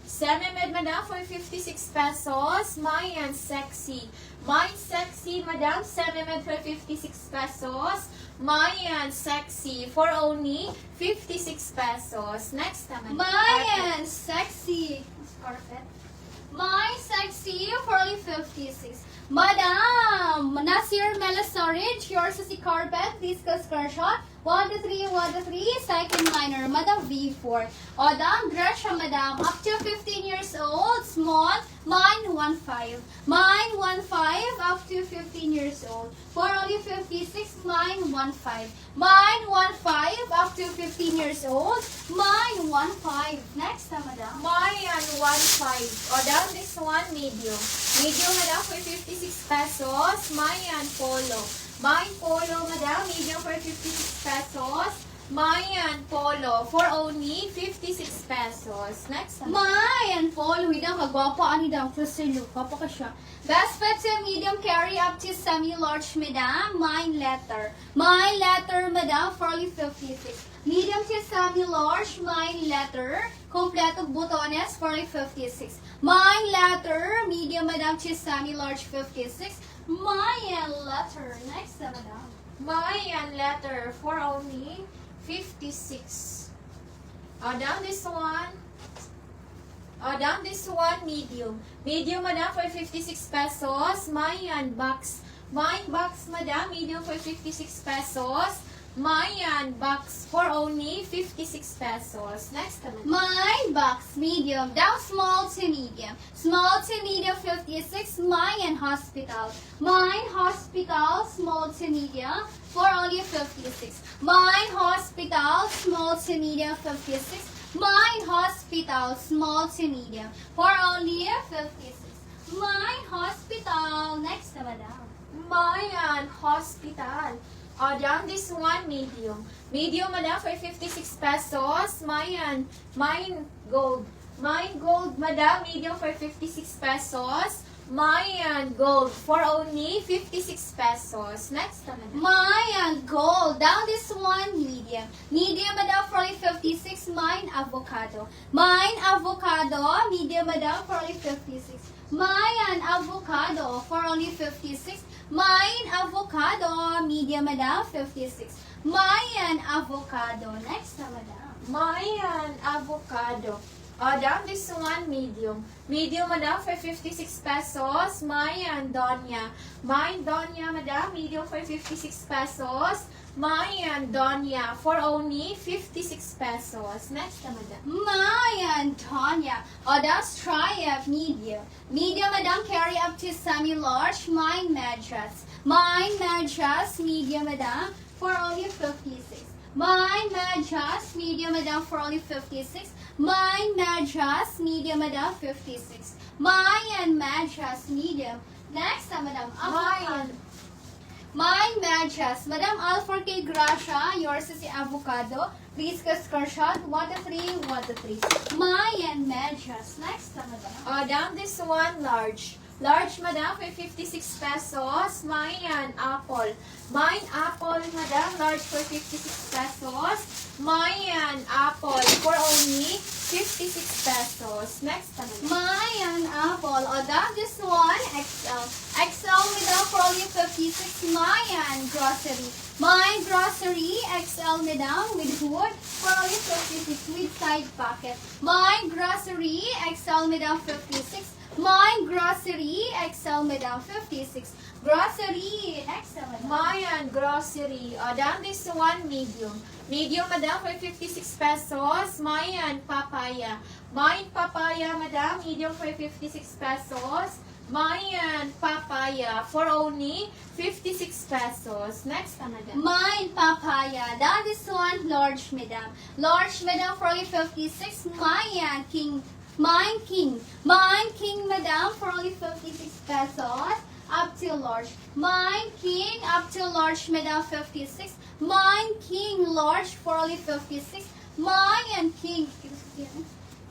Semi-med, madam, for 56 pesos. Mayan, sexy. Mine, sexy, madam. Semi-med for 56 pesos. Mayan, sexy, for only 56 pesos. Next naman. Mayan, sexy. Carpet. My sexy for only 56. Madam, Nasir Mela Storage, yours is the carpet. Please go screenshot. 1 to 3, 1 to 3, second minor, Madam V4. Odam, Gresha, Madam, up to 15 years old, small, mine 1.5. Mine 1.5, up to 15 years old. For only 56, mine 1.5. Mine 1.5, up to 15 years old, mine 1.5. Next, Madam. Mayan, 1.5. O, down this one, medium. Medium, madam, for 56 pesos. Mayan, polo. Mayan, polo, madam, medium for 56 pesos. Mayan, polo, for only 56 pesos. Next, Mayan, Paul, widang kagwapo, ani daw, Christian Luke, pa siya. Best fit to medium carry up to semi-large, madam, mine letter. Mine letter, madam, for only 56. Medium to semi-large, mine letter, kompleto butones, for only 56. Mine letter, medium, madam, to semi-large, 56. Mayan letter, next, madam. Mayan, letter, for only 56. Down this one. Down this one, medium. Medium, madam, for 56 pesos. Mayan, box. Mine box, madam, medium for 56 pesos. Mayan, box for only 56 pesos. Next naman. Mine box, medium, down small to medium. Small to medium, 56. Mayan hospital. Mine hospital, small to medium, for only 56. Mine hospital, small to medium, 56. Mine hospital, small to medium, for only 56. Mine hospital, next na madam. Mayan, hospital. Down this one, medium. Medium, madam, for 56 pesos. Mayan, mine gold. Mine gold, madam, medium for 56 pesos. Mayan gold for only 56 pesos. Next naman. Mayan gold, down this one, medium. Medium, madam, for only 56. Mine avocado. Mine avocado, medium, madam, for only 56. Mayan avocado, for only 56. Mine avocado, medium, madam, 56. Mayan avocado. Next na, madam. Mayan avocado. Down this one, medium. Medium, madam, for 56 pesos. Mayan Donya. Mayan Donya, madam, medium for 56 pesos. Mayan Donya for only 56 pesos. Next na, madam. Mayan Tonya. That's triumph, medium. Medium, madam, carry up to semi-large. Mine mattress. Mine mattress, medium, madam, for only 56. Mine mattress, medium, madam, for only 56. Mine mattress, medium, madam, 56. Mayan mattress, medium. Next, madam. Mayan. Mine mattress. Madam Alforque Gracia, yours is the avocado. Please go screenshot. 1 to 3, 1 to 3. Mayan mattress. Next, madam. Down this one, large. Large, madam, for 56 pesos. Mayan apple. Mine apple, madam, large for 56 pesos. Mayan apple for only 56 pesos. Next naman. Mayan apple. Down this one, XL. XL, madam, for only 56. Mayan grocery. Mayan grocery, XL, madam, with hood, for only 56, with side pocket. Mayan grocery, XL, madam, 56. Mine grocery, XL, madam, 56. Grocery, XL, madam. Mayan grocery. Down this one, medium. Medium, madam, for 56 pesos. Mayan papaya. Mayan papaya, madam, medium for 56 pesos. Mayan papaya for only 56 pesos. Next, madam. Mine papaya. That is one, large, madam. Large, madam, for only 56. Mayan king. Mine king. Mine king, madam, for only 56 pesos. Up to large. Mine king, up to large, madam, 56. Mine king, large, for only 56. Mayan king.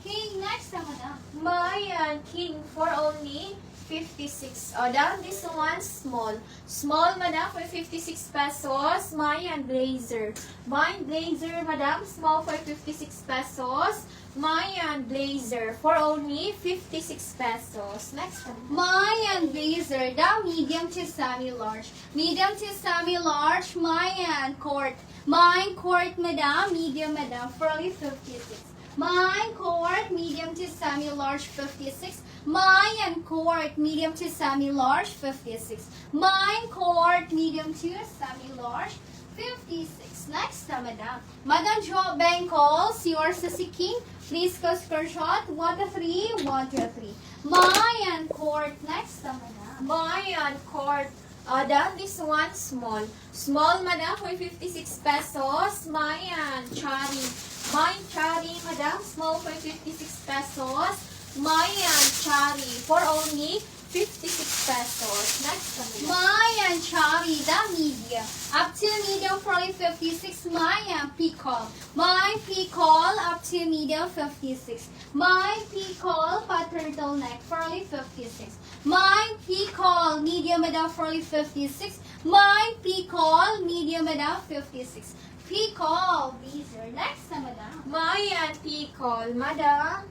King, next, madam. Mayan king for only 56. Oh, down this one, small. Small, madam, for 56 pesos. Mayan blazer. Mayan blazer, madam, small for 56 pesos. Mayan blazer for only 56 pesos. Next one. Mayan blazer, the medium to semi-large. Medium to semi-large, Mayan court. Mayan court, madam, medium, madam, for only 56. Mayan court, medium to semi-large, 56. Mayan court, medium to semi-large, 56. Mayan court, medium to semi-large, 56. Next, madam. Madam Jo Bengals, yours is si King. Please go screenshot. 1 to 3, 1 to 3. Mayan court. Next, madam. Mayan court. Down this one, small. Small, madam, for 56 pesos. Mayan cherry. Mayan cherry, madam, small for 56 pesos. Mayan cherry for only 56 pesos. Next, madam. Mayan cherry, the medium. Up to medium for only 56. Mayan peacock. Mayan peacock up to medium 56. Mayan peacock turtleneck for only 56. Mayan peacock medium madam for only 56. Mayan peacock medium madam 56. Peacock blazer. Next, madam. Mayan Picol, madam.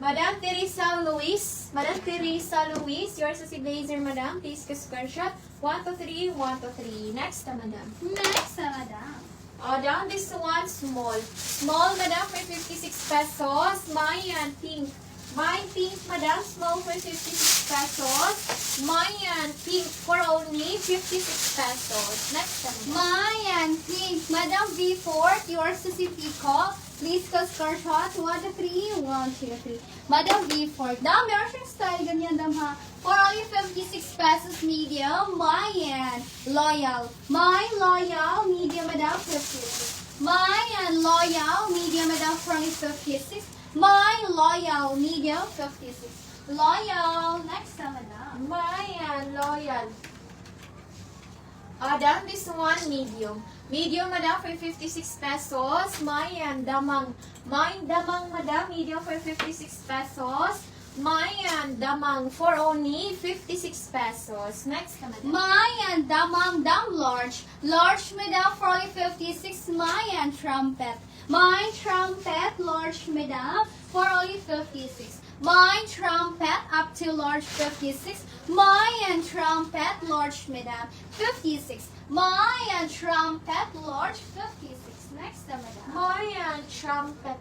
Madam Teresa Luis. Madam Teresa Luis, yours is si blazer, madam. Please ka screenshot. 1 to 3, 1 to 3. Next, madam. Next, madam. Down this one, small. Small, madam, for 56 pesos. Mayan pink. Mayan pink, madam, small for 56 pesos. Mayan pink for only 56 pesos. Next, madam. Mayan pink. Madam V4, yours is si Pico. Please go screenshot. 1 to 3, 1 to 3. Madam V4. Dam, meron siyang style ganyan, dam, ha. For only 56 pesos medium, Mayan Loyal. Mayan Loyal, medium, madam, 56. Mayan Loyal, medium, madam, for only 56. Mayan Loyal, medium, 56. Loyal. Next, madam. Mayan Loyal. Down this one, medium. Medium, madam, for 56 pesos. Mayan Damang. Mayan Damang, madam, medium for 56 pesos. Mayan Damang for only 56 pesos. Next, madam. Mayan Damang Dam large. Large madam for only 56. Mayan trumpet. Mayan trumpet large madam for only 56. Mayan trumpet up to large 56. Mayan trumpet large madam 56. Mayan trumpet large 56. Next, madam. Mayan Trumpet.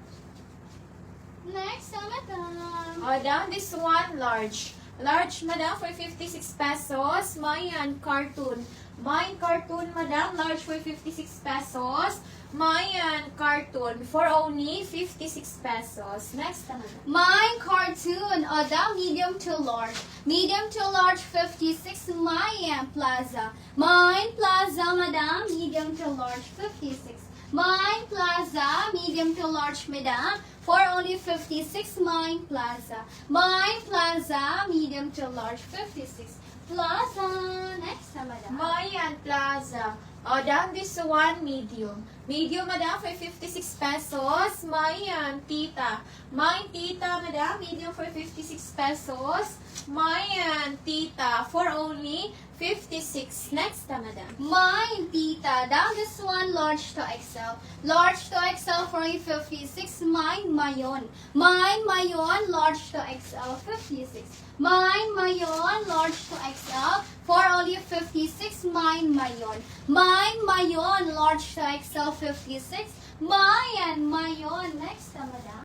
Next, madam. Down this one, large. Large, madam, for 56 pesos. Mayan Cartoon. Mayan Cartoon, madam, large for 56 pesos. Mayan Cartoon for only 56 pesos. Next, madam. Mayan cartoon, the medium to large. Medium to large 56. Mayan Plaza. Mayan Plaza, madam, medium to large 56. Mayan Plaza, medium to large, madam, for only 56. Mayan Plaza. Mayan Plaza, medium to large 56. Plaza. Next, madam. Mayan Plaza. Down this one, medium. Medium, madam, for 56 pesos. Mayan Tita. Mayan Tita, madam, medium for 56 pesos. Mayan Tita for only 56. Next, madam. Mayan Tita. Down this one, large to XL. Large to XL for only 56. Mayan Mayon. Mayan Mayon, large to XL 56. Mayan Mayon, large to XL for only 56. Mayan Mayon. Mayan Mayon, large to XL 56. Mayan Mayon. Next, madam.